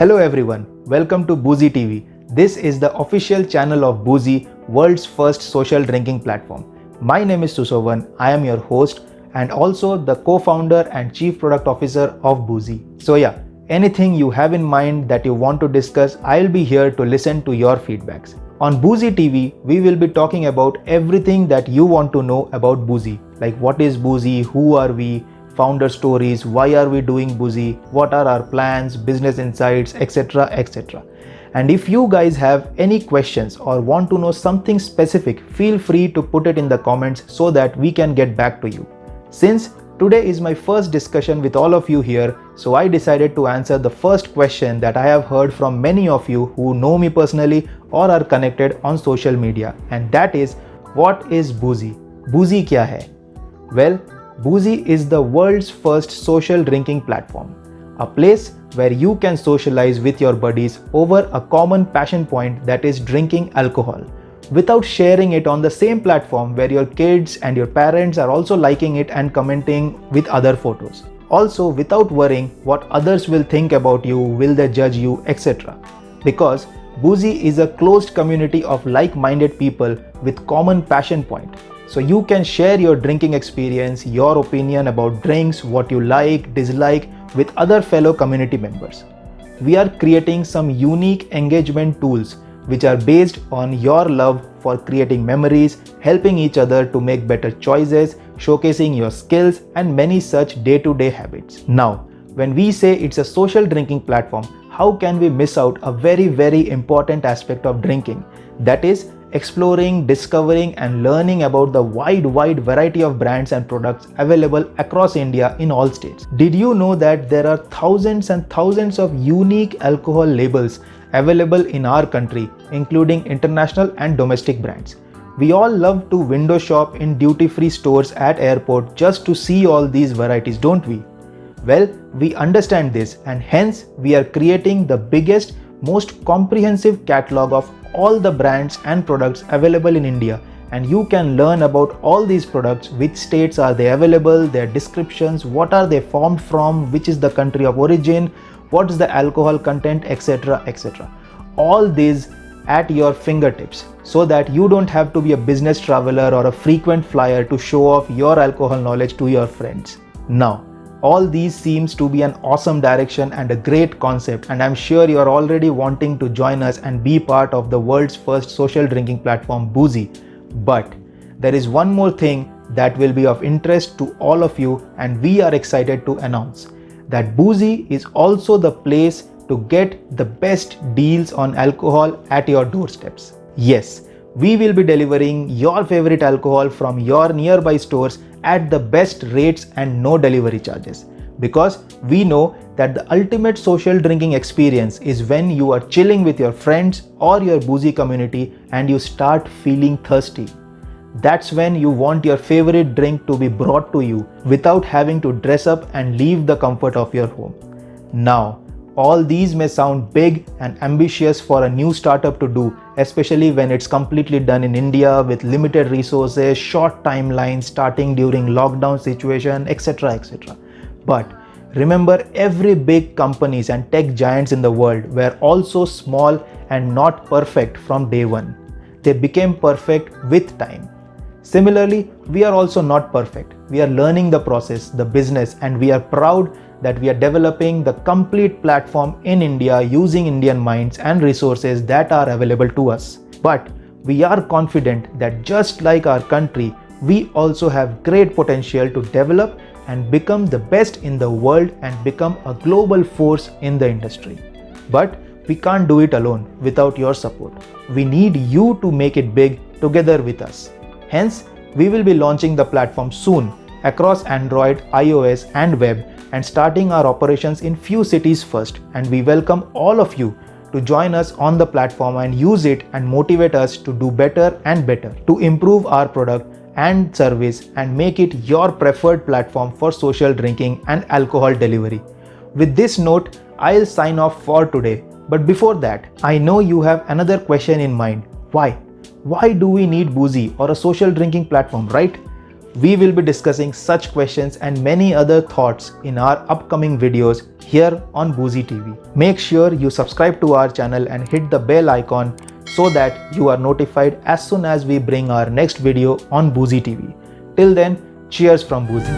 Hello everyone, welcome to Boozy TV. This is the official channel of Boozy, world's first social drinking platform. My name is Susovan, I am your host and also the co-founder and chief product officer of Boozy. So yeah, anything you have in mind that you want to discuss, I'll be here to listen to your feedbacks. On Boozy TV, we will be talking about everything that you want to know about Boozy, like what is Boozy, who are we, founder stories, why are we doing Boozy, what are our plans, business insights, etc. etc. And if you guys have any questions or want to know something specific, feel free to put it in the comments so that we can get back to you. Since today is my first discussion with all of you here, so I decided to answer the first question that I have heard from many of you who know me personally or are connected on social media, and that is, what is Boozy? Boozy kya hai? Well, Boozy is the world's first social drinking platform, a place where you can socialize with your buddies over a common passion point, that is drinking alcohol, without sharing it on the same platform where your kids and your parents are also liking it and commenting with other photos. Also without worrying what others will think about you, will they judge you, etc. Because Boozy is a closed community of like-minded people with common passion point. So you can share your drinking experience, your opinion about drinks, what you like, dislike with other fellow community members. We are creating some unique engagement tools which are based on your love for creating memories, helping each other to make better choices, showcasing your skills and many such day-to-day habits. Now, when we say it's a social drinking platform, how can we miss out a very important aspect of drinking? That is exploring, discovering and learning about the wide variety of brands and products available across India in all states. Did you know that there are thousands and thousands of unique alcohol labels available in our country, including international and domestic brands? We all love to window shop in duty-free stores at airport just to see all these varieties, don't we? Well, we understand this and hence we are creating the biggest, most comprehensive catalog of all the brands and products available in India, and you can learn about all these products, which states are they available, their descriptions, what are they formed from, which is the country of origin, what is the alcohol content, etc. etc. All these at your fingertips so that you don't have to be a business traveler or a frequent flyer to show off your alcohol knowledge to your friends. Now, all these seems to be an awesome direction and a great concept, and I'm sure you're already wanting to join us and be part of the world's first social drinking platform, Boozy. But there is one more thing that will be of interest to all of you, and we are excited to announce that Boozy is also the place to get the best deals on alcohol at your doorsteps. Yes, we will be delivering your favorite alcohol from your nearby stores at the best rates and no delivery charges. Because we know that the ultimate social drinking experience is when you are chilling with your friends or your Boozy community and you start feeling thirsty. That's when you want your favorite drink to be brought to you without having to dress up and leave the comfort of your home. Now, all these may sound big and ambitious for a new startup to do, especially when it's completely done in India with limited resources, short timelines, starting during lockdown situation, etc. etc. But remember, every big companies and tech giants in the world were also small and not perfect from day one. They became perfect with time. Similarly, we are also not perfect. We are learning the process, the business, and we are proud that we are developing the complete platform in India using Indian minds and resources that are available to us. But we are confident that just like our country, we also have great potential to develop and become the best in the world and become a global force in the industry. But we can't do it alone without your support. We need you to make it big together with us. Hence, we will be launching the platform soon across Android, iOS and web, and starting our operations in few cities first, and we welcome all of you to join us on the platform and use it and motivate us to do better and better, to improve our product and service and make it your preferred platform for social drinking and alcohol delivery. With this note, I'll sign off for today. But before that, I know you have another question in mind. Why? Why do we need Boozy or a social drinking platform, right? We will be discussing such questions and many other thoughts in our upcoming videos here on Boozy TV. Make sure you subscribe to our channel and hit the bell icon so that you are notified as soon as we bring our next video on Boozy TV. Till then, cheers from Boozy.